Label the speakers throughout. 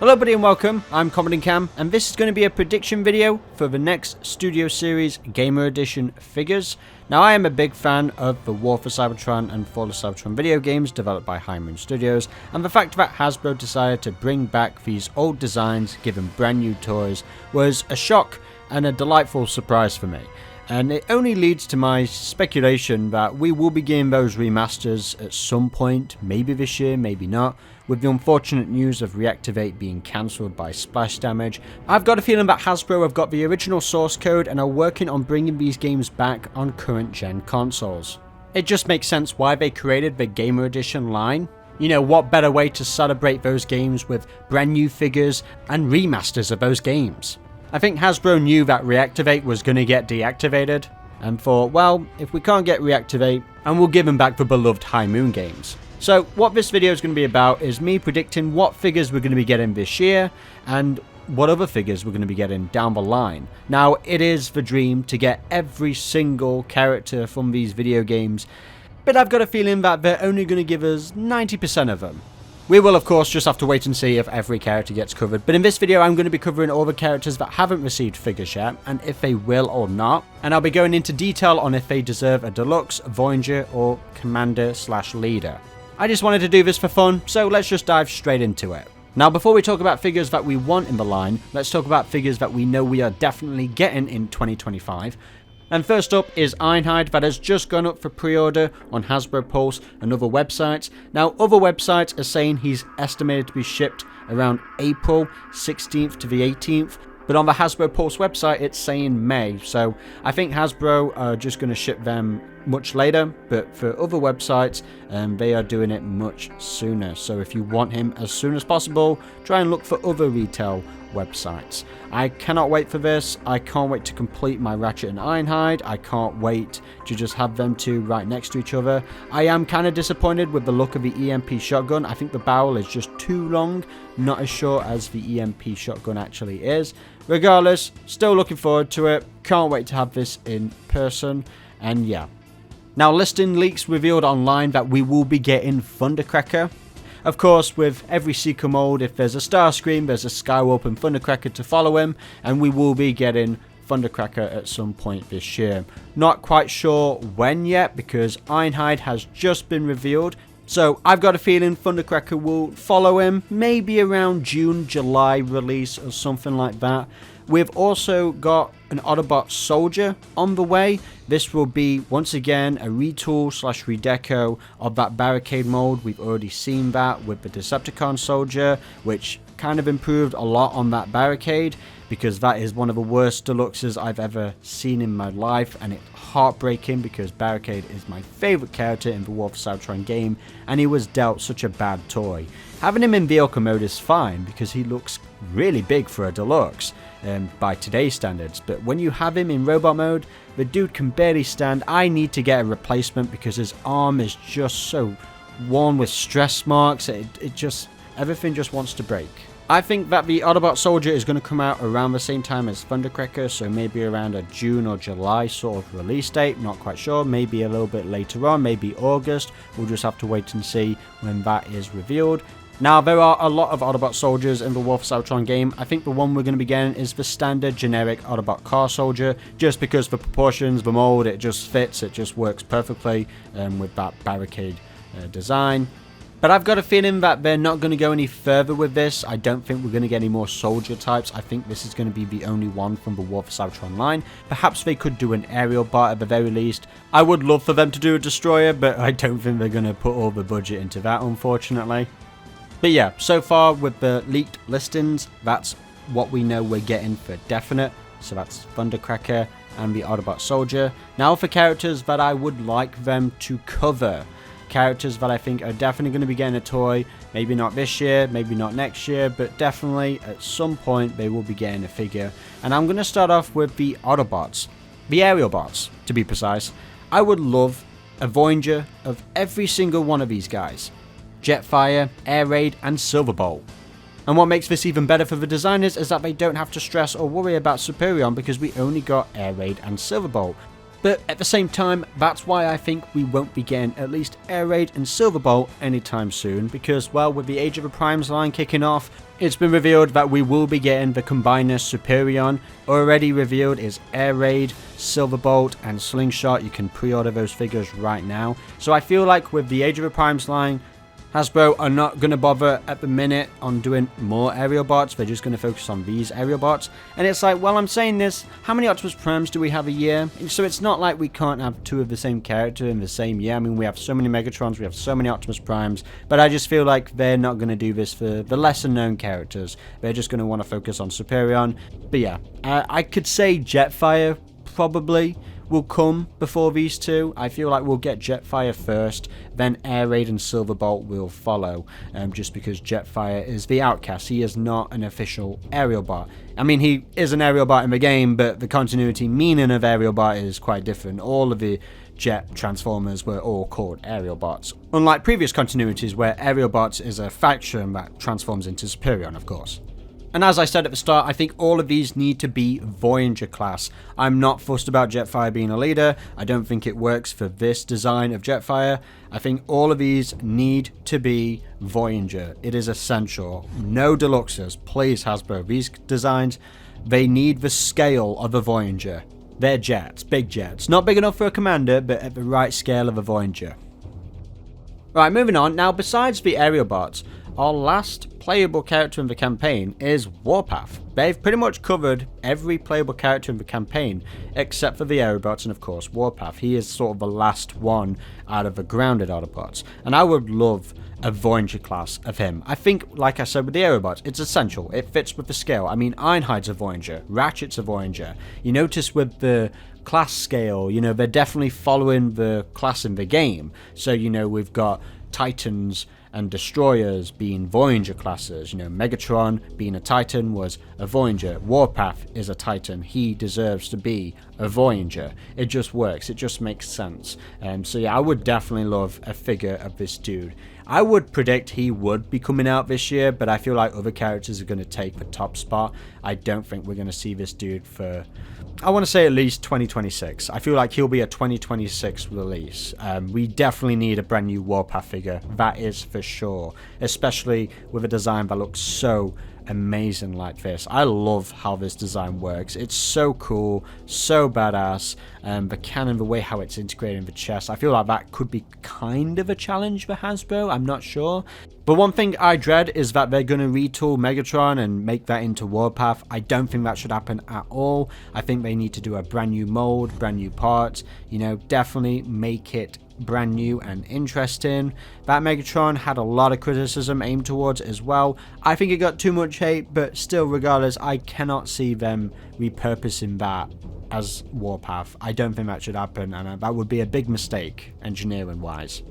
Speaker 1: Hello buddy and welcome, I'm Comodin Cam, and this is going to be a prediction video for the next Studio Series Gamer Edition figures. Now I am a big fan of the War for Cybertron and Fall of Cybertron video games developed by High Moon Studios, and the fact that Hasbro decided to bring back these old designs given brand new toys was a shock and a delightful surprise for me. And it only leads to my speculation that we will be getting those remasters at some point, maybe this year, maybe not. With the unfortunate news of Reactivate being cancelled by splash damage, I've got a feeling that Hasbro have got the original source code and are working on bringing these games back on current gen consoles. It just makes sense why they created the Gamer Edition line. You know, what better way to celebrate those games with brand new figures and remasters of those games? I think Hasbro knew that Reactivate was going to get deactivated and thought, well, if we can't get Reactivate, and we'll give them back the beloved High Moon games. So what this video is going to be about is me predicting what figures we're going to be getting this year and what other figures we're going to be getting down the line. Now, it is the dream to get every single character from these video games, but I've got a feeling that they're only going to give us 90% of them. We will of course just have to wait and see if every character gets covered, but in this video I'm going to be covering all the characters that haven't received figures yet, and if they will or not, and I'll be going into detail on if they deserve a deluxe, Voyager or commander/leader. I just wanted to do this for fun, so let's just dive straight into it. Now before we talk about figures that we want in the line, let's talk about figures that we know we are definitely getting in 2025. And first up is Ironhide, that has just gone up for pre-order on Hasbro Pulse and other websites. Now other websites are saying he's estimated to be shipped around April 16th to the 18th. But on the Hasbro Pulse website, it's saying May. So I think Hasbro are just going to ship them much later. But for other websites, they are doing it much sooner. So if you want him as soon as possible, try and look for other retail websites. I cannot wait for this. I can't wait to complete my Ratchet and Ironhide. I can't wait to just have them two right next to each other. I am kind of disappointed with the look of the EMP shotgun. I think the barrel is just too long, not as short as the EMP shotgun actually is. Regardless, still looking forward to it. Can't wait to have this in person. And yeah. Now listing leaks revealed online that we will be getting Thundercracker. Of course, with every Seeker mold, if there's a Starscream, there's a Skywarp and Thundercracker to follow him, and we will be getting Thundercracker at some point this year. Not quite sure when yet, because Ironhide has just been revealed, so I've got a feeling Thundercracker will follow him, maybe around June, July release or something like that. We've also got an Autobot Soldier on the way. This will be, once again, a retool/redeco of that Barricade mold. We've already seen that with the Decepticon Soldier, which kind of improved a lot on that Barricade, because that is one of the worst deluxes I've ever seen in my life, and it's heartbreaking because Barricade is my favourite character in the War for Cybertron game, and he was dealt such a bad toy. Having him in vehicle mode is fine because he looks really big for a deluxe by today's standards, but when you have him in robot mode, the dude can barely stand. I need to get a replacement because his arm is just so worn with stress marks. Everything just wants to break. I think that the Autobot Soldier is going to come out around the same time as Thundercracker, so maybe around a June or July sort of release date, not quite sure, maybe a little bit later on, maybe August. We'll just have to wait and see when that is revealed. Now, there are a lot of Autobot Soldiers in the War for Cybertron game. I think the one we're going to be getting is the standard generic Autobot Car Soldier, just because the proportions, the mold, it just fits, it just works perfectly with that Barricade design. But I've got a feeling that they're not going to go any further with this. I don't think we're going to get any more soldier types. I think this is going to be the only one from the War for Cybertron line. Perhaps they could do an Aerialbot at the very least. I would love for them to do a Destroyer, but I don't think they're going to put all the budget into that, unfortunately. But yeah, so far with the leaked listings, that's what we know we're getting for definite. So that's Thundercracker and the Autobot Soldier. Now for characters that I would like them to cover. Characters that I think are definitely going to be getting a toy, maybe not this year, maybe not next year, but definitely at some point they will be getting a figure. And I'm going to start off with the Autobots, the Aerialbots to be precise. I would love a Voyager of every single one of these guys. Jetfire, Air Raid and Silverbolt. And what makes this even better for the designers is that they don't have to stress or worry about Superion because we only got Air Raid and Silverbolt. But at the same time, that's why I think we won't be getting at least Air Raid and Silverbolt anytime soon, because, well, with the Age of the Primes line kicking off, it's been revealed that we will be getting the Combiner Superion. Already revealed is Air Raid, Silverbolt, and Slingshot. You can pre-order those figures right now. So I feel like with the Age of the Primes line, Hasbro are not going to bother at the minute on doing more Aerialbots. They're just going to focus on these Aerialbots. And it's like, well, I'm saying this, how many Optimus Primes do we have a year? So it's not like we can't have two of the same character in the same year. I mean, we have so many Megatrons, we have so many Optimus Primes, but I just feel like they're not going to do this for the lesser known characters. They're just going to want to focus on Superion. But yeah, I could say Jetfire probably will come before these two. I feel like we'll get Jetfire first, then Air Raid and Silverbolt will follow, just because Jetfire is the outcast. He is not an official Aerialbot. I mean, he is an Aerialbot in the game, but the continuity meaning of Aerialbot is quite different. All of the Jet Transformers were all called Aerialbots, unlike previous continuities where Aerialbots is a faction that transforms into Superion, of course. And as I said at the start, I think all of these need to be Voyager class. I'm not fussed about Jetfire being a leader. I don't think it works for this design of Jetfire. I think all of these need to be Voyager. It is essential. No deluxes, please Hasbro. These designs, they need the scale of a Voyager. They're jets, big jets. Not big enough for a commander, but at the right scale of a Voyager. Right, moving on. Now, besides the Aerialbots, our last playable character in the campaign is Warpath. They've pretty much covered every playable character in the campaign, except for the Aerialbots and of course Warpath. He is sort of the last one out of the grounded Autobots, and I would love a Voyager class of him. I think, like I said with the Aerialbots, it's essential. It fits with the scale. I mean, Ironhide's a Voyager, Ratchet's a Voyager. You notice with the class scale, you know, they're definitely following the class in the game. So, you know, we've got Titans and Destroyers being Voyager classes. You know, Megatron being a Titan was a Voyager. Warpath is a Titan. He deserves to be a Voyager. It just works. It just makes sense. So yeah, I would definitely love a figure of this dude. I would predict he would be coming out this year, but I feel like other characters are going to take the top spot. I don't think we're going to see this dude for, I want to say, at least 2026. I feel like he'll be a 2026 release. We definitely need a brand new Warpath figure, that is for sure, especially with a design that looks so amazing like this. I love how this design works. It's so cool, so badass. The cannon, the way how it's integrated in the chest, I feel like that could be kind of a challenge for Hasbro. I'm not sure. But one thing I dread is that they're going to retool Megatron and make that into Warpath. I don't think that should happen at all. I think they need to do a brand new mold, brand new parts, you know, definitely make it brand new and interesting. That Megatron had a lot of criticism aimed towards as well. I think it got too much hate, but still, regardless, I cannot see them repurposing that as Warpath. I don't think that should happen, and that would be a big mistake engineering wise.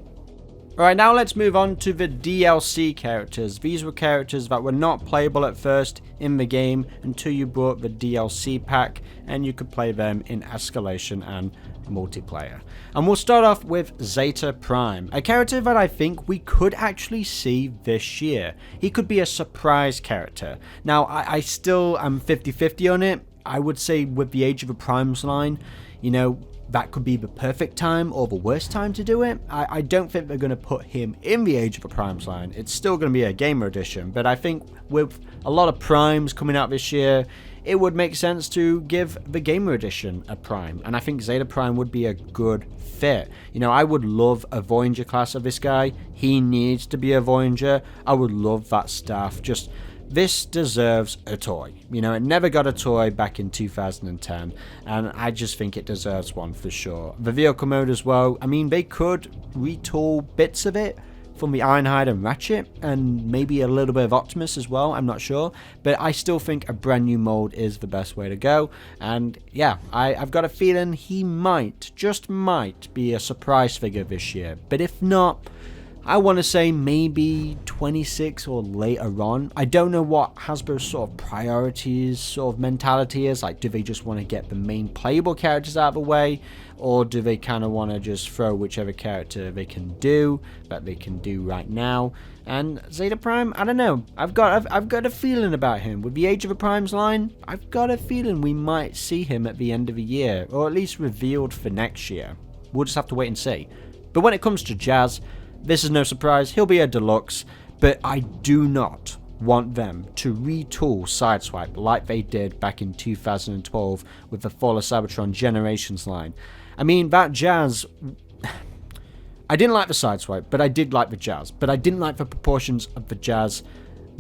Speaker 1: Alright, now let's move on to the DLC characters. These were characters that were not playable at first in the game until you bought the DLC pack, and you could play them in escalation and multiplayer. And we'll start off with Zeta Prime, a character that I think we could actually see this year. He could be a surprise character. Now, I still am 50-50 on it. I would say with the Age of the Primes line, you know, that could be the perfect time or the worst time to do it. I don't think they're going to put him in the Age of the Primes line. It's still going to be a gamer edition, but I think with a lot of Primes coming out this year, it would make sense to give the gamer edition a Prime, and I think Zeta Prime would be a good fit. You know, I would love a Voyager class of this guy. He needs to be a Voyager. I would love that staff. Just, this deserves a toy. You know, it never got a toy back in 2010, and I just think it deserves one for sure. The vehicle mode as well, I mean, they could retool bits of it from the Ironhide and Ratchet, and maybe a little bit of Optimus as well, I'm not sure, but I still think a brand new mold is the best way to go. And yeah, I've got a feeling he might, just might, be a surprise figure this year, but if not, I want to say maybe 26 or later on. I don't know what Hasbro's sort of priorities, sort of mentality is. Like, do they just want to get the main playable characters out of the way? Or do they kind of want to just throw whichever character they can do, that they can do right now? And Zeta Prime, I don't know. I've got a feeling about him. With the Age of the Primes line, I've got a feeling we might see him at the end of the year. Or at least revealed for next year. We'll just have to wait and see. But when it comes to Jazz, this is no surprise, he'll be a deluxe, but I do not want them to retool Sideswipe like they did back in 2012 with the Fall of Cybertron Generations line. I mean, that Jazz, I didn't like the Sideswipe, but I did like the Jazz. But I didn't like the proportions of the Jazz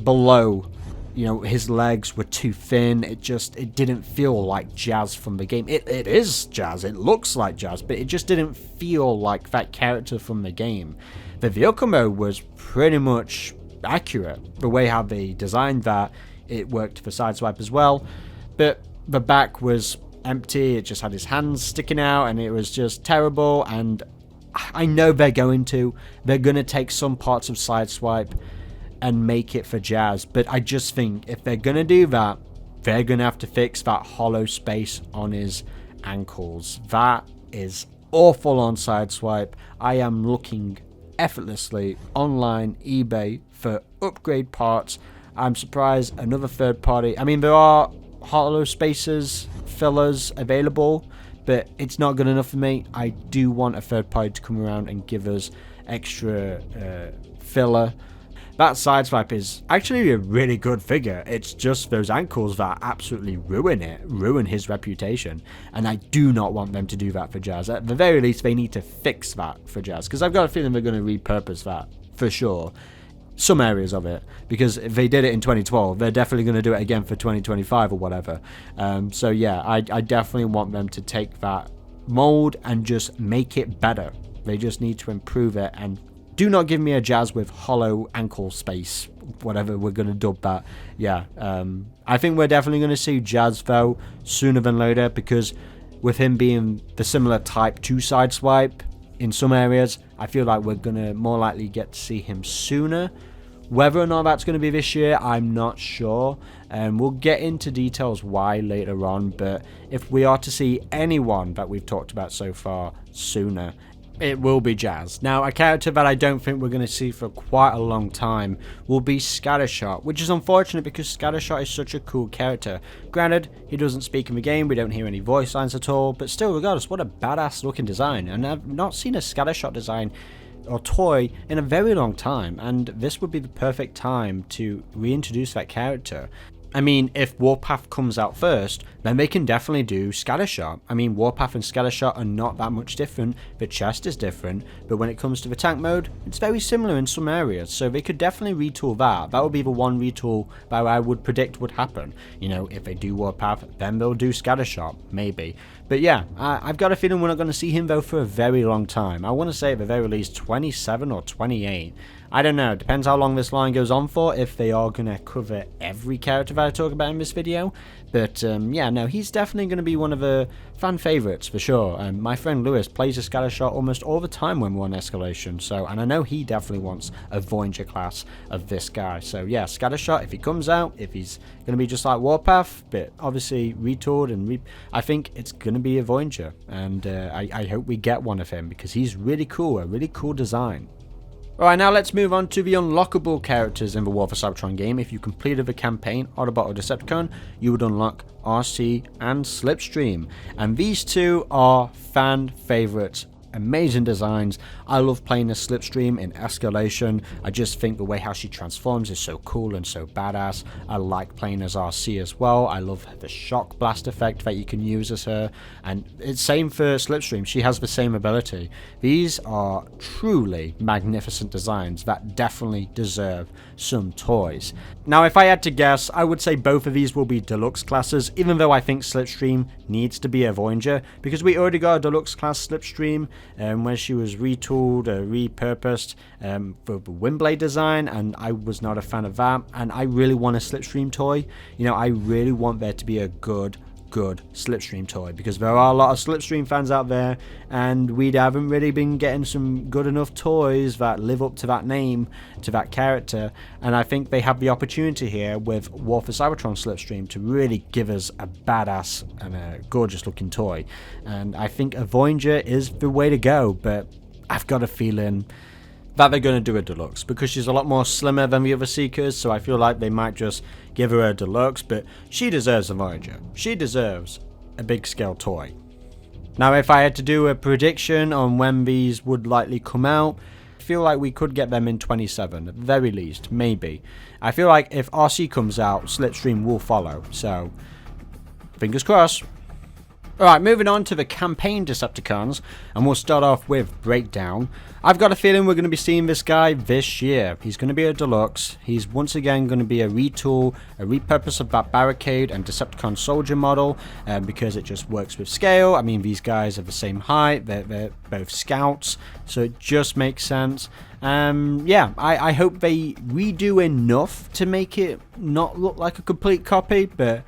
Speaker 1: below. You know, his legs were too thin. It didn't feel like Jazz from the game. It is Jazz, it looks like Jazz, but it just didn't feel like that character from the game. The vehicle mode was pretty much accurate. The way how they designed that, it worked for Sideswipe as well. But the back was empty, it just had his hands sticking out, and it was just terrible. And I know they're going to take some parts of Sideswipe and make it for Jazz, but I just think if they're gonna do that, they're gonna have to fix that hollow space on his ankles. That is awful on Sideswipe. I am looking effortlessly online eBay for upgrade parts. I'm surprised another third party, I mean, there are hollow spaces fillers available, but it's not good enough for me. I do want a third party to come around and give us extra filler. That Sideswipe is actually a really good figure. It's just those ankles that absolutely ruin his reputation. And I do not want them to do that for Jazz. At the very least, they need to fix that for Jazz, because I've got a feeling they're going to repurpose that for sure. Some areas of it, because if they did it in 2012, they're definitely going to do it again for 2025 or whatever. So yeah, I definitely want them to take that mold and just make it better. They just need to improve it, and do not give me a Jazz with hollow ankle space, whatever we're going to dub that. Yeah, I think we're definitely going to see Jazz though sooner than later, because with him being the similar type to Sideswipe in some areas, I feel like we're going to more likely get to see him sooner. Whether or not that's going to be this year, I'm not sure. We'll get into details why later on, but if we are to see anyone that we've talked about so far sooner, it will be Jazz. Now, a character that I don't think we're going to see for quite a long time will be Scattershot, which is unfortunate because Scattershot is such a cool character. Granted, he doesn't speak in the game, we don't hear any voice lines at all, but still, regardless, what a badass looking design. And I've not seen a Scattershot design or toy in a very long time, and this would be the perfect time to reintroduce that character. I mean, if Warpath comes out first, then they can definitely do Scattershot. I mean, Warpath and Scattershot are not that much different. The chest is different, but when it comes to the tank mode, it's very similar in some areas. So they could definitely retool that. That would be the one retool that I would predict would happen. You know, if they do Warpath, then they'll do Scattershot, maybe. But yeah, I've got a feeling we're not going to see him though for a very long time. I want to say at the very least 27 or 28. I don't know, depends how long this line goes on for, if they are going to cover every character that I talk about in this video. But yeah, no, he's definitely going to be one of the fan favourites for sure. My friend Lewis plays a Scattershot almost all the time when we're on Escalation, so, and I know he definitely wants a Voyager class of this guy. So yeah, Scattershot, if he comes out, if he's going to be just like Warpath, but obviously retooled, and I think it's going to be a Voyager, and I hope we get one of him, because he's really cool, a really cool design. Alright, now let's move on to the unlockable characters in the War for Cybertron game. If you completed the campaign, Autobot or Decepticon, you would unlock Arcee and Slipstream. And these two are fan favourites. Amazing designs. I love playing as Slipstream in Escalation. I just think the way how she transforms is so cool and so badass. I like playing as Arcee as well. I love the shock blast effect that you can use as her, and it's same for Slipstream. She has the same ability. These are truly magnificent designs that definitely deserve some toys. Now, if I had to guess, I would say both of these will be deluxe classes, even though I think Slipstream needs to be a Voyager, because we already got a deluxe class Slipstream when she was retooled, repurposed for the Windblade design, and I was not a fan of that. And I really want a Slipstream toy. You know, I really want there to be a good good Slipstream toy, because there are a lot of Slipstream fans out there and we haven't really been getting some good enough toys that live up to that name, to that character, and I think they have the opportunity here with War for Cybertron Slipstream to really give us a badass and a gorgeous looking toy. And I think a Voyager is the way to go, but I've got a feeling that they're going to do a deluxe because she's a lot more slimmer than the other Seekers, so I feel like they might just give her a deluxe, but she deserves a Voyager. She deserves a big scale toy. Now, if I had to do a prediction on when these would likely come out, I feel like we could get them in 27 at the very least, maybe. I feel like if Arcee comes out, Slipstream will follow, so fingers crossed. Alright, moving on to the campaign Decepticons, and we'll start off with Breakdown. I've got a feeling we're going to be seeing this guy this year. He's going to be a deluxe. He's once again going to be a retool, a repurpose of that Barricade and Decepticon Soldier model, because it just works with scale. I mean, these guys are the same height, they're both scouts, so it just makes sense. Yeah, I hope they redo enough to make it not look like a complete copy, but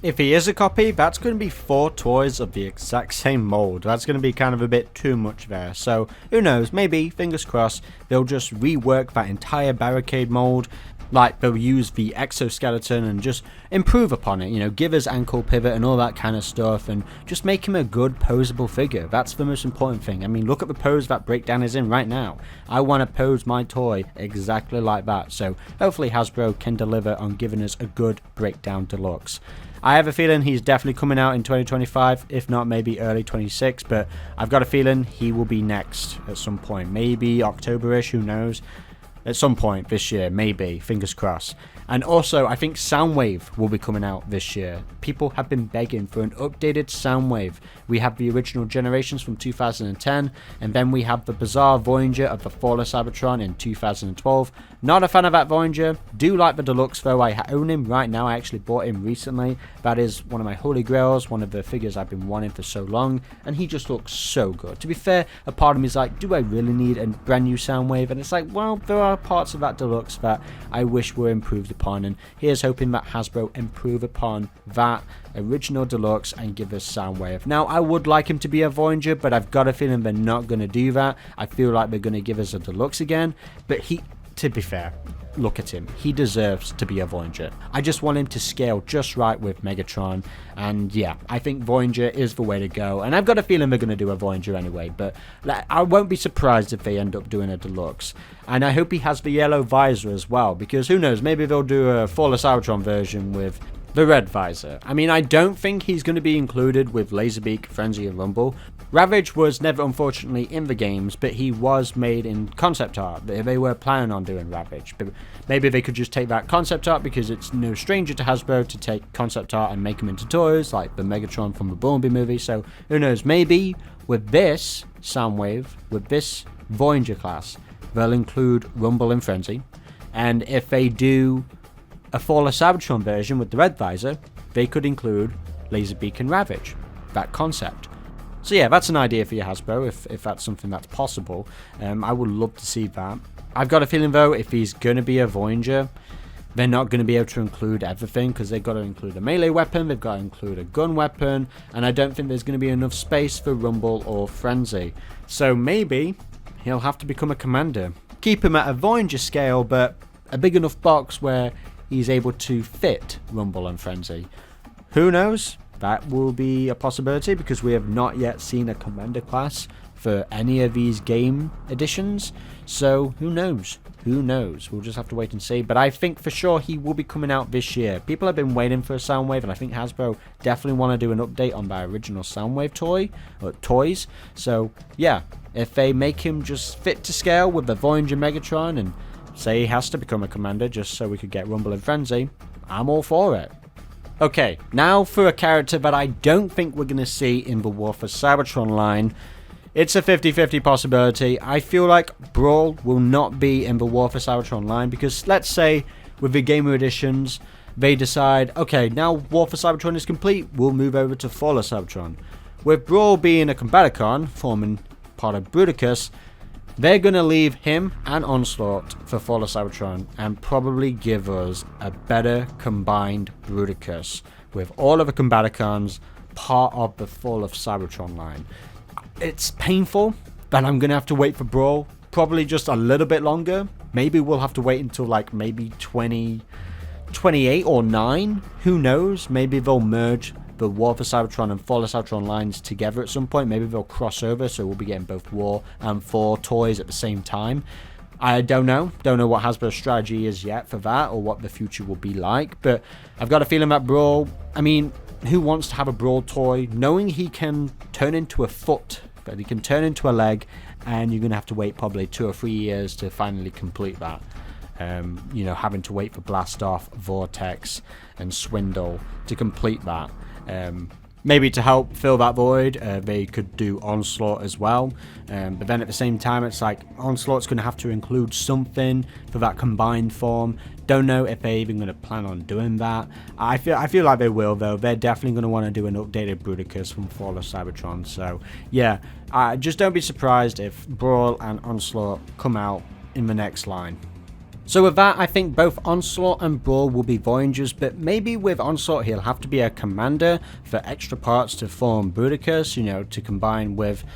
Speaker 1: if he is a copy, that's going to be 4 toys of the exact same mold. That's going to be kind of a bit too much there. So, who knows, maybe, fingers crossed, they'll just rework that entire Barricade mold. Like, they'll use the exoskeleton and just improve upon it, you know, give us ankle pivot and all that kind of stuff, and just make him a good posable figure. That's the most important thing. I mean, look at the pose that Breakdown is in right now. I want to pose my toy exactly like that. So, hopefully Hasbro can deliver on giving us a good Breakdown Deluxe. I have a feeling he's definitely coming out in 2025, if not maybe early 26, but I've got a feeling he will be next at some point. Maybe October-ish, who knows? At some point this year, maybe, fingers crossed. And also, I think Soundwave will be coming out this year. People have been begging for an updated Soundwave. We have the original generations from 2010, and then we have the bizarre Voyager of the Fallen Cybertron in 2012. Not a fan of that Voyager. Do like the deluxe though. I own him right now. I actually bought him recently. That is one of my holy grails, one of the figures I've been wanting for so long, and he just looks so good. To be fair, a part of me is like, do I really need a brand new Soundwave? And it's like, well, there are parts of that deluxe that I wish were improved upon, and here's hoping that Hasbro improve upon that original deluxe and give us Soundwave. Now, I would like him to be a Voyager, but I've got a feeling they're not going to do that. I feel like they're going to give us a deluxe again, but to be fair, look at him. He deserves to be a Voyager. I just want him to scale just right with Megatron, and yeah, I think Voyager is the way to go, and I've got a feeling they're going to do a Voyager anyway, but I won't be surprised if they end up doing a deluxe. And I hope he has the yellow visor as well, because who knows, maybe they'll do a Fallen Cybertron version with the red visor. I mean, I don't think he's going to be included with Laserbeak, Frenzy, and Rumble. Ravage was never unfortunately in the games, but he was made in concept art. They were planning on doing Ravage, but maybe they could just take that concept art, because it's no stranger to Hasbro to take concept art and make them into toys, like the Megatron from the Bumblebee movie. So who knows, maybe with this Soundwave, with this Voyager class, they'll include Rumble and Frenzy, and if they do a Fallen Cybertron version with the red visor, they could include Laserbeak and Ravage, that concept. So yeah, that's an idea for you, Hasbro, if that's something that's possible. I would love to see that. I've got a feeling though, if he's going to be a Voyager, they're not going to be able to include everything, because they've got to include a melee weapon, they've got to include a gun weapon, and I don't think there's going to be enough space for Rumble or Frenzy. So maybe he'll have to become a commander. Keep him at a Voyager scale, but a big enough box where he's able to fit Rumble and Frenzy. Who knows? That will be a possibility, because we have not yet seen a commander class for any of these game editions. So who knows? Who knows? We'll just have to wait and see. But I think for sure he will be coming out this year. People have been waiting for a Soundwave, and I think Hasbro definitely want to do an update on their original Soundwave toys. So yeah, if they make him just fit to scale with the Voyager Megatron and say he has to become a commander just so we could get Rumble and Frenzy, I'm all for it. Okay, now for a character that I don't think we're going to see in the War for Cybertron line. It's a 50-50 possibility. I feel like Brawl will not be in the War for Cybertron line, because let's say with the Gamer Editions, they decide, okay, now War for Cybertron is complete, we'll move over to Fallen Cybertron. With Brawl being a Combaticon, forming part of Bruticus, They're going to leave him and Onslaught for Fall of Cybertron and probably give us a better combined Bruticus with all of the Combaticons part of the Fall of Cybertron line. It's painful, but I'm going to have to wait for Brawl. Probably just a little bit longer. Maybe we'll have to wait until like maybe 2028 or 9. Who knows? Maybe they'll merge the War for Cybertron and Fall of Cybertron lines together at some point. Maybe they'll cross over, so we'll be getting both War and 4 toys at the same time. I don't know. Don't know what Hasbro's strategy is yet for that, or what the future will be like. But I've got a feeling that Brawl, I mean, who wants to have a Brawl toy knowing he can turn into a foot, but he can turn into a leg, and you're going to have to wait probably 2 or 3 years to finally complete that. You know, having to wait for Blast Off, Vortex, and Swindle to complete that. Maybe to help fill that void, they could do Onslaught as well. But then at the same time, it's like Onslaught's going to have to include something for that combined form. Don't know if they're even going to plan on doing that. I feel like they will, though. They're definitely going to want to do an updated Bruticus from Fall of Cybertron. So yeah, just don't be surprised if Brawl and Onslaught come out in the next line. So with that, I think both Onslaught and Brawl will be Voyagers, but maybe with Onslaught he'll have to be a commander for extra parts to form Bruticus, you know, to combine with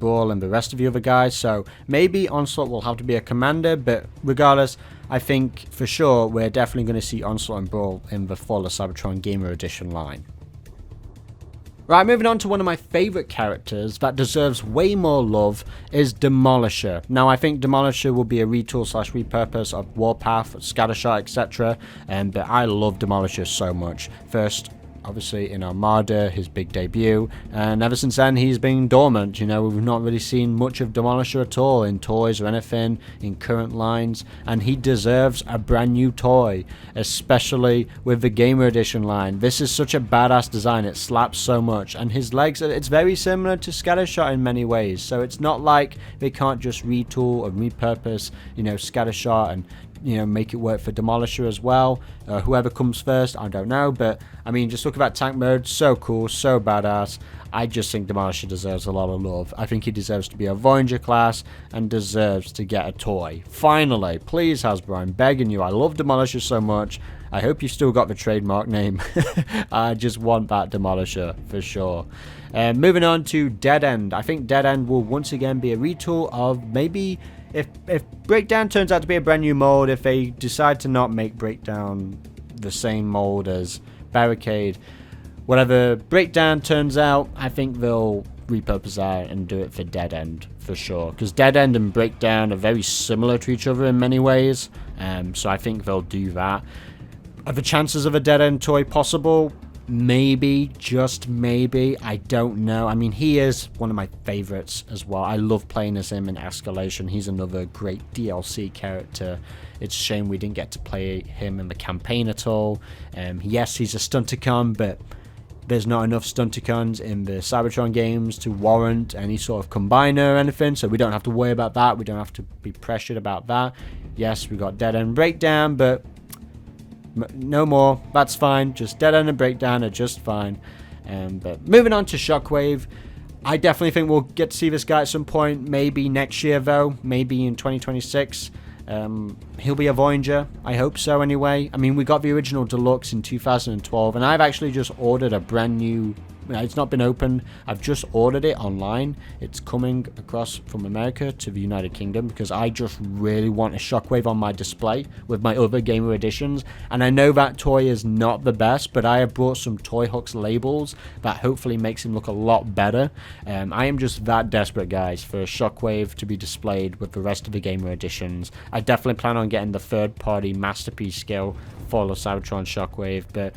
Speaker 1: Brawl and the rest of the other guys. So maybe Onslaught will have to be a commander, but regardless, I think for sure we're definitely going to see Onslaught and Brawl in the Fall of Cybertron Gamer Edition line. Right, moving on to one of my favourite characters that deserves way more love is Demolisher. Now, I think Demolisher will be a retool / repurpose of Warpath, Scattershot, etc. But I love Demolisher so much. First, obviously in Armada, his big debut, and ever since then he's been dormant. You know, we've not really seen much of Demolisher at all in toys or anything in current lines, and he deserves a brand new toy, especially with the Gamer Edition line. This is such a badass design, it slaps so much, and his legs, it's very similar to Scattershot in many ways, so it's not like they can't just retool or repurpose, you know, Scattershot and, you know, make it work for Demolisher as well. Whoever comes first, I don't know, but I mean, just look at that tank mode, so cool, so badass. I just think Demolisher deserves a lot of love. I think he deserves to be a Voyager class and deserves to get a toy. Finally, please Hasbro, I'm begging you. I love Demolisher so much. I hope you still got the trademark name. I just want that Demolisher for sure. Moving on to Dead End. I think Dead End will once again be a retool of maybe if Breakdown turns out to be a brand new mold, if they decide to not make Breakdown the same mold as Barricade, whatever Breakdown turns out, I think they'll repurpose that and do it for Dead End for sure, because Dead End and Breakdown are very similar to each other in many ways, so I think they'll do that. Are the chances of a Dead End toy possible? Maybe, just maybe, I don't know. I mean, he is one of my favorites as well. I love playing as him in Escalation. He's another great DLC character. It's a shame we didn't get to play him in the campaign at all. Yes, he's a Stunticon, but there's not enough Stunticons in the Cybertron games to warrant any sort of combiner or anything, so we don't have to worry about that. We don't have to be pressured about that. Yes, we got Dead End Breakdown, but no more. That's fine. Just Dead End and Breakdown are just fine. But moving on to Shockwave, I definitely think we'll get to see this guy at some point. Maybe next year, though. Maybe in 2026. He'll be a Voyager. I hope so anyway. I mean, we got the original Deluxe in 2012, and I've actually just ordered a brand new... It's not been opened. I've just ordered it online. It's coming across from America to the United Kingdom because I just really want a Shockwave on my display with my other Gamer Editions. And I know that toy is not the best, but I have brought some Toy Hooks labels that hopefully makes him look a lot better. I am just that desperate, guys, for a Shockwave to be displayed with the rest of the Gamer Editions. I definitely plan on getting the third-party Masterpiece scale Fall of Cybertron Shockwave, but,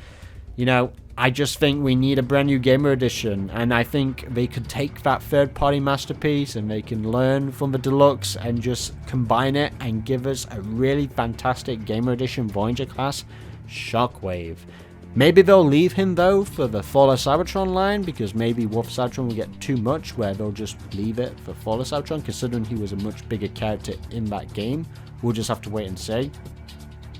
Speaker 1: you know, I just think we need a brand new Gamer Edition, and I think they could take that third-party Masterpiece and they can learn from the Deluxe and just combine it and give us a really fantastic Gamer Edition Voyager class Shockwave. Maybe they'll leave him, though, for the Fall of Cybertron line, because maybe War for Cybertron will get too much, where they'll just leave it for Fall of Cybertron, considering he was a much bigger character in that game. We'll just have to wait and see.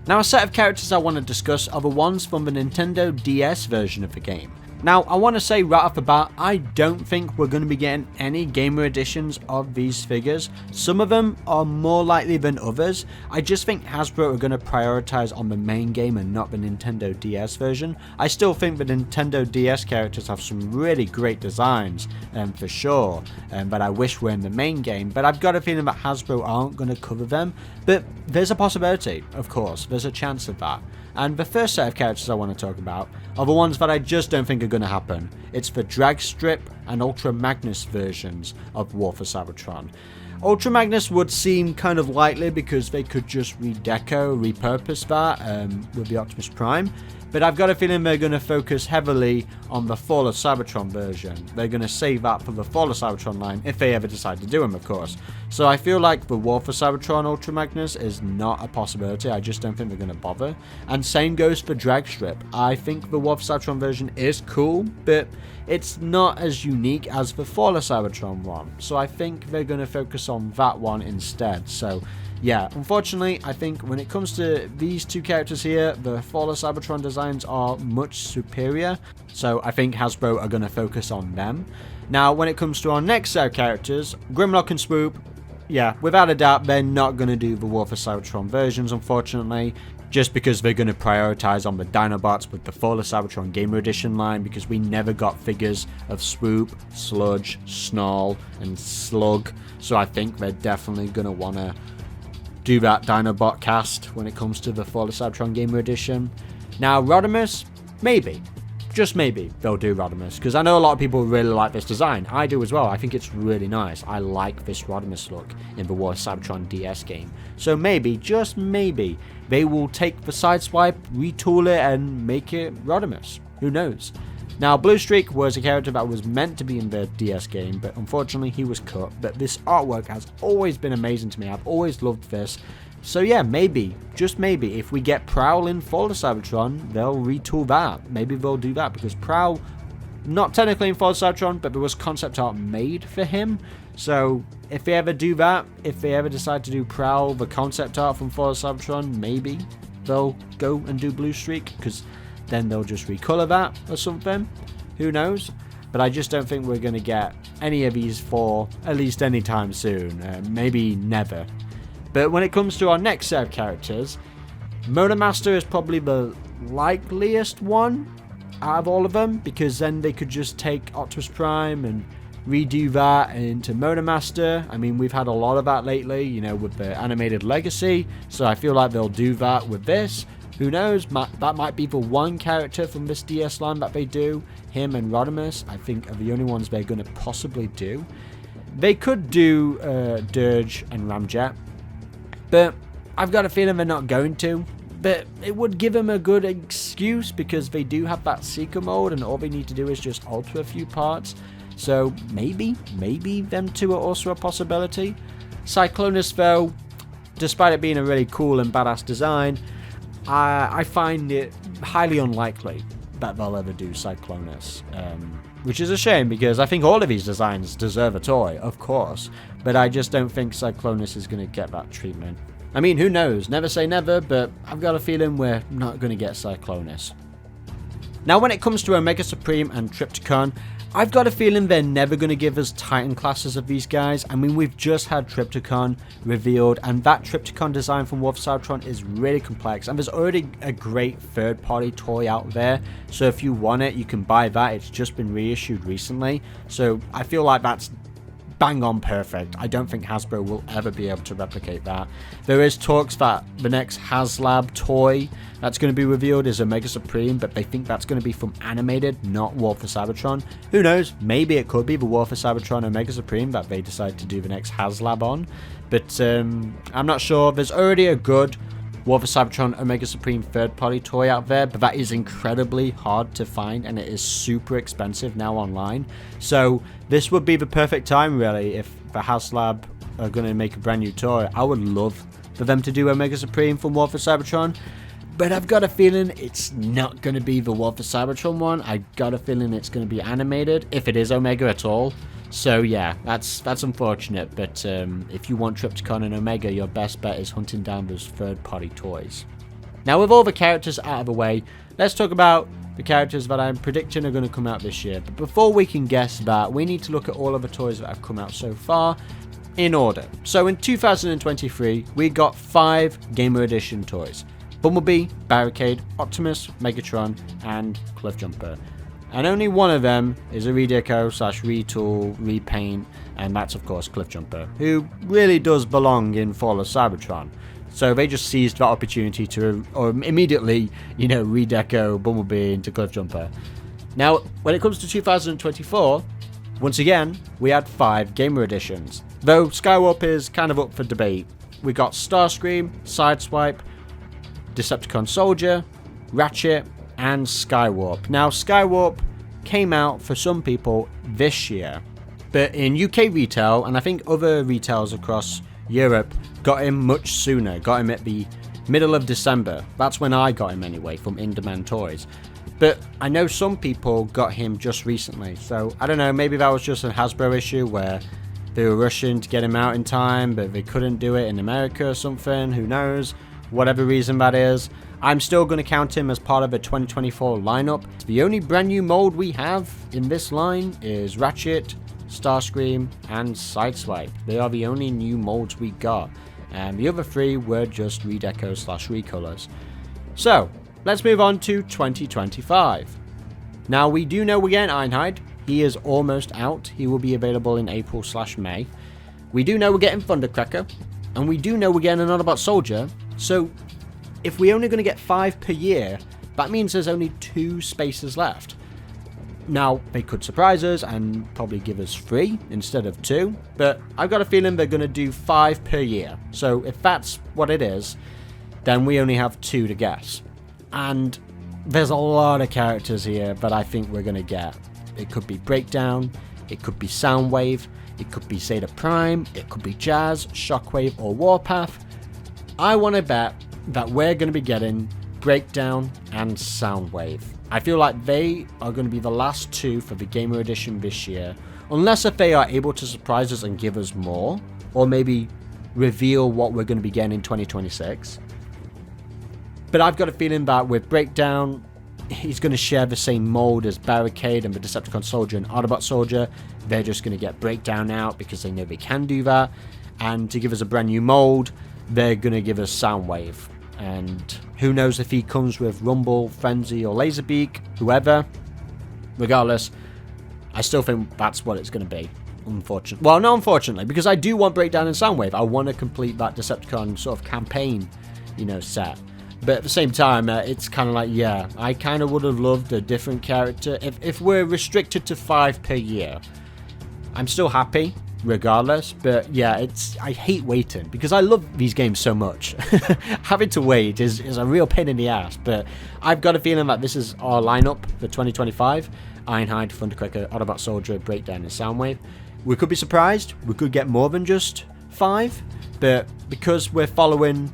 Speaker 1: Now, a set of characters I want to discuss are the ones from the Nintendo DS version of the game. Now, I want to say right off the bat, I don't think we're going to be getting any gamer editions of these figures. Some of them are more likely than others. I just think Hasbro are going to prioritize on the main game and not the Nintendo DS version. I still think the Nintendo DS characters have some really great designs, for sure, but I wish were in the main game. But I've got a feeling that Hasbro aren't going to cover them. But there's a possibility, of course. There's a chance of that. And the first set of characters I want to talk about are the ones that I just don't think are going to happen. It's the Drag Strip and Ultra Magnus versions of War for Cybertron. Ultra Magnus would seem kind of likely because they could just repurpose that with the Optimus Prime. But I've got a feeling they're going to focus heavily on the Fall of Cybertron version. They're going to save that for the Fall of Cybertron line, if they ever decide to do them, of course. So I feel like the War for Cybertron Ultra Magnus is not a possibility. I just don't think they're going to bother. And same goes for Drag Strip. I think the War for Cybertron version is cool, but it's not as unique as the Fall of Cybertron one. So I think they're going to focus on that one instead. So yeah, unfortunately, I think when it comes to these two characters here, the Fall of Cybertron designs are much superior. So I think Hasbro are going to focus on them. Now, when it comes to our next set of characters, Grimlock and Swoop, yeah, without a doubt, they're not going to do the War for Cybertron versions, unfortunately, just because they're going to prioritize on the Dinobots with the Fall of Cybertron Gamer Edition line, because we never got figures of Swoop, Sludge, Snarl, and Slug. So I think they're definitely going to want to do that Dinobot cast when it comes to the Fall of Cybertron Gamer Edition. Now, Rodimus, maybe. Just maybe they'll do Rodimus, because I know a lot of people really like this design. I do as well. I think it's really nice. I like this Rodimus look in the War of Cybertron DS game. So maybe, just maybe, they will take the Sideswipe, retool it, and make it Rodimus. Who knows? Now, Blue Streak was a character that was meant to be in the DS game, but unfortunately he was cut. But this artwork has always been amazing to me. I've always loved this. So yeah, maybe, just maybe, if we get Prowl in Fall of Cybertron, they'll retool that. Maybe they'll do that, because Prowl, not technically in Fall of Cybertron, but there was concept art made for him. So if they ever do that, if they ever decide to do Prowl, the concept art from Fall of Cybertron, maybe they'll go and do Blue Streak, because then they'll just recolor that or something. Who knows? But I just don't think we're going to get any of these for at least anytime soon. Maybe never. But when it comes to our next set of characters, Motor Master is probably the likeliest one out of all of them, because then they could just take Optimus Prime and redo that into Motor Master. I mean, we've had a lot of that lately, you know, with the animated Legacy. So I feel like they'll do that with this. Who knows? That might be the one character from this DS line that they do. Him and Rodimus, I think, are the only ones they're going to possibly do. They could do Dirge and Ramjet, but I've got a feeling they're not going to. But it would give them a good excuse, because they do have that Seeker mode, and all they need to do is just alter a few parts. So maybe them two are also a possibility. Cyclonus, though, despite it being a really cool and badass design, I find it highly unlikely that they'll ever do Cyclonus, which is a shame, because I think all of these designs deserve a toy, of course, but I just don't think Cyclonus is going to get that treatment. I mean, who knows? Never say never, but I've got a feeling we're not going to get Cyclonus. Now, when it comes to Omega Supreme and Trypticon, I've got a feeling they're never going to give us Titan classes of these guys. I mean, we've just had Trypticon revealed, and that Trypticon design from War for Cybertron is really complex, and there's already a great third-party toy out there, so if you want it, you can buy that. It's just been reissued recently, so I feel like that's bang on perfect. I don't think Hasbro will ever be able to replicate that. There is talks that the next HasLab toy that's going to be revealed is Omega Supreme, but they think that's going to be from animated, not War for Cybertron. Who knows? Maybe it could be the War for Cybertron Omega Supreme that they decide to do the next HasLab on, but I'm not sure. There's already a good War for Cybertron Omega Supreme third-party toy out there, but that is incredibly hard to find, and it is super expensive now online. So this would be the perfect time, really, if the HasLab are going to make a brand new toy. I would love for them to do Omega Supreme from War for Cybertron, but I've got a feeling it's not going to be the War for Cybertron one. I got a feeling it's going to be animated, if it is Omega at all. So yeah, that's unfortunate, but if you want Trypticon and Omega, your best bet is hunting down those third-party toys. Now, with all the characters out of the way, let's talk about the characters that I'm predicting are going to come out this year. But before we can guess that, we need to look at all of the toys that have come out so far in order. So in 2023, we got 5 Gamer Edition toys. Bumblebee, Barricade, Optimus, Megatron, and Cliffjumper. And only one of them is a redeco / retool, repaint, and that's of course Cliffjumper, who really does belong in Fall of Cybertron. So they just seized that opportunity to immediately, redeco Bumblebee into Cliffjumper. Now, when it comes to 2024, once again, we had 5 Gamer Editions. Though Skywarp is kind of up for debate. We got Starscream, Sideswipe, Decepticon Soldier, Ratchet, and Skywarp. Now, Skywarp came out for some people this year, but in UK retail, and I think other retails across Europe, got him much sooner, got him at the middle of December. That's when I got him anyway, from In Demand Toys. But I know some people got him just recently, so I don't know, maybe that was just a Hasbro issue where they were rushing to get him out in time, but they couldn't do it in America or something, who knows, whatever reason that is. I'm still going to count him as part of the 2024 lineup. The only brand new mold we have in this line is Ratchet, Starscream, and Sideswipe. They are the only new molds we got, and the other 3 were just redeco / recolors. So, let's move on to 2025. Now, we do know we're getting Ironhide. He is almost out. He will be available in April / May. We do know we're getting Thundercracker, and we do know we're getting an Autobot Soldier. So, if we're only going to get 5 per year, that means there's only 2 spaces left. Now, they could surprise us and probably give us 3 instead of 2, but I've got a feeling they're going to do 5 per year. So if that's what it is, then we only have 2 to guess. And there's a lot of characters here that I think we're going to get. It could be Breakdown, it could be Soundwave, it could be Zeta Prime, it could be Jazz, Shockwave, or Warpath. I want to bet that we're going to be getting Breakdown and Soundwave. I feel like they are going to be the last 2 for the Gamer Edition this year, unless if they are able to surprise us and give us more, or maybe reveal what we're going to be getting in 2026. But I've got a feeling that with Breakdown, he's going to share the same mold as Barricade and the Decepticon Soldier and Autobot Soldier. They're just going to get Breakdown out because they know they can do that. And to give us a brand new mold, they're going to give us Soundwave. And who knows if he comes with Rumble, Frenzy, or Laserbeak, whoever. Regardless, I still think that's what it's going to be. Unfortunately. Well, not unfortunately, because I do want Breakdown and Soundwave. I want to complete that Decepticon sort of campaign, set. But at the same time, it's kind of like, yeah, I kind of would have loved a different character. If we're restricted to 5 per year, I'm still happy, regardless. But yeah, I hate waiting, because I love these games so much. Having to wait is a real pain in the ass. But I've got a feeling that this is our lineup for 2025. Ironhide, Thundercracker, Autobot Soldier, Breakdown, and Soundwave. We could be surprised. We could get more than just 5. But because we're following,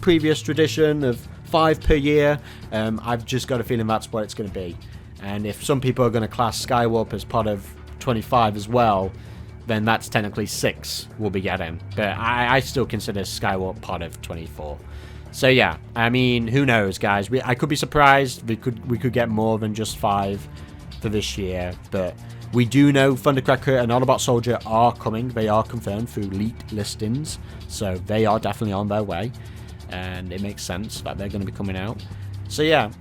Speaker 1: previous tradition of 5 per year, I've just got a feeling that's what it's going to be. And if some people are going to class Skywarp as part of 25 as well, then that's technically 6 we'll be getting. But I still consider Skywarp part of 24. So yeah, I mean, who knows, guys? I could be surprised. We could get more than just 5 for this year, but we do know Thundercracker and Autobot Soldier are coming. They are confirmed through leaked listings, so they are definitely on their way, and it makes sense that they're going to be coming out. So yeah,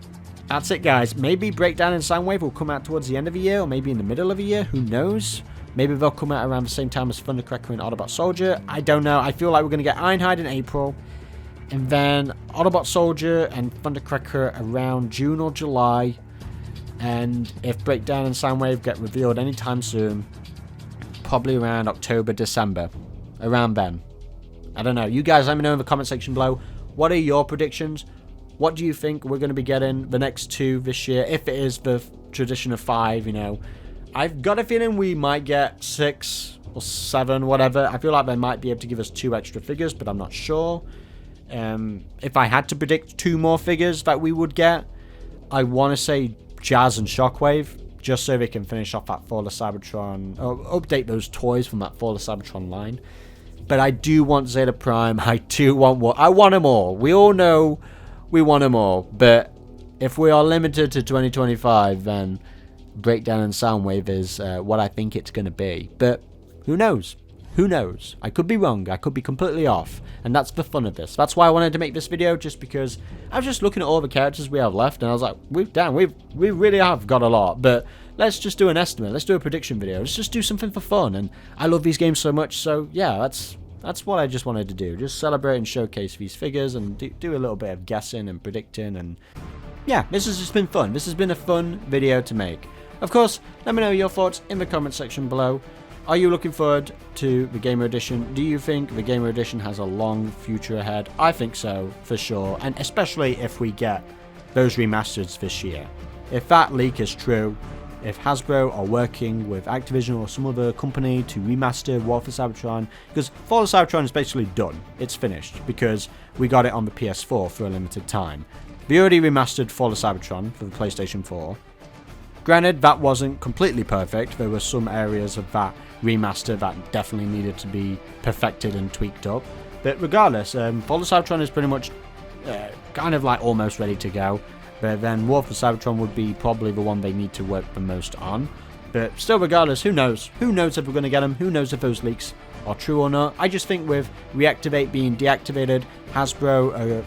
Speaker 1: that's it, guys. Maybe Breakdown and Soundwave will come out towards the end of the year, or maybe in the middle of the year. Who knows? Maybe they'll come out around the same time as Thundercracker and Autobot Soldier. I don't know. I feel like we're going to get Ironhide in April, and then Autobot Soldier and Thundercracker around June or July. And if Breakdown and Soundwave get revealed anytime soon, probably around October, December. Around then. I don't know. You guys let me know in the comment section below. What are your predictions? What do you think we're going to be getting the next 2 this year? If it is the tradition of 5, I've got a feeling we might get 6 or 7, whatever. I feel like they might be able to give us 2 extra figures, but I'm not sure. If I had to predict 2 more figures that we would get, I want to say Jazz and Shockwave, just so they can finish off that Fall of Cybertron, or update those toys from that Fall of Cybertron line. But I do want Zeta Prime. I want them all. We all know we want them all, but if we are limited to 2025, then Breakdown and Soundwave is what I think it's going to be. But who knows? Who knows? I could be wrong. I could be completely off. And that's the fun of this. That's why I wanted to make this video, just because I was just looking at all the characters we have left, and I was like, we really have got a lot. But let's just do an estimate. Let's do a prediction video. Let's just do something for fun. And I love these games so much, so yeah, that's what I just wanted to do. Just celebrate and showcase these figures and do a little bit of guessing and predicting. And yeah, this has just been fun. This has been a fun video to make. Of course, let me know your thoughts in the comment section below. Are you looking forward to the Gamer Edition? Do you think the Gamer Edition has a long future ahead? I think so, for sure. And especially if we get those remasters this year. If that leak is true, if Hasbro are working with Activision or some other company to remaster War for Cybertron, because Fall of Cybertron is basically done. It's finished, because we got it on the PS4 for a limited time. We already remastered Fall of Cybertron for the PlayStation 4. Granted, that wasn't completely perfect. There were some areas of that remaster that definitely needed to be perfected and tweaked up. But regardless, Fall of Cybertron is pretty much kind of like almost ready to go. But then War for Cybertron would be probably the one they need to work the most on. But still, regardless, who knows? Who knows if we're going to get them? Who knows if those leaks are true or not? I just think with Reactivate being deactivated, Hasbro are,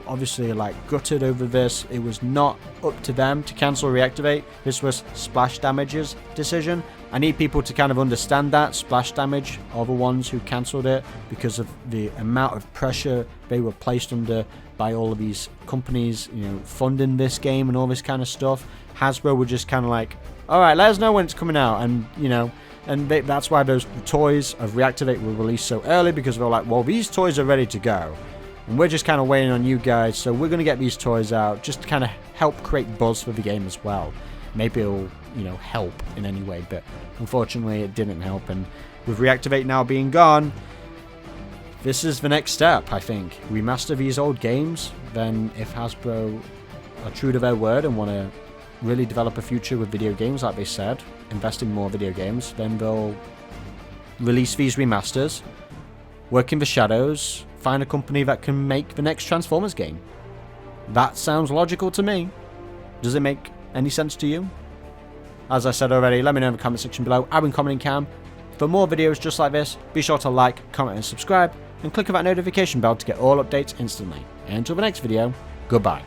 Speaker 1: obviously like gutted over this. It was not up to them to cancel Reactivate. This was Splash Damage's decision. I need people to kind of understand that Splash Damage are the ones who cancelled it because of the amount of pressure they were placed under by all of these companies, funding this game and all this kind of stuff. Hasbro were just kind of like, all right, let us know when it's coming out, and that's why those toys of Reactivate were released so early, because they're like, well, these toys are ready to go, and we're just kind of waiting on you guys, so we're going to get these toys out just to kind of help create buzz for the game as well. Maybe it'll, help in any way, but unfortunately it didn't help, and with Reactivate now being gone, this is the next step, I think. Remaster these old games, then if Hasbro are true to their word and want to really develop a future with video games like they said, invest in more video games, then they'll release these remasters, work in the shadows, find a company that can make the next Transformers game. That sounds logical to me. Does it make any sense to you? As I said already, let me know in the comment section below. I've been Comodin Cam. For more videos just like this, be sure to like, comment and subscribe, and click on that notification bell to get all updates instantly. And until the next video, goodbye.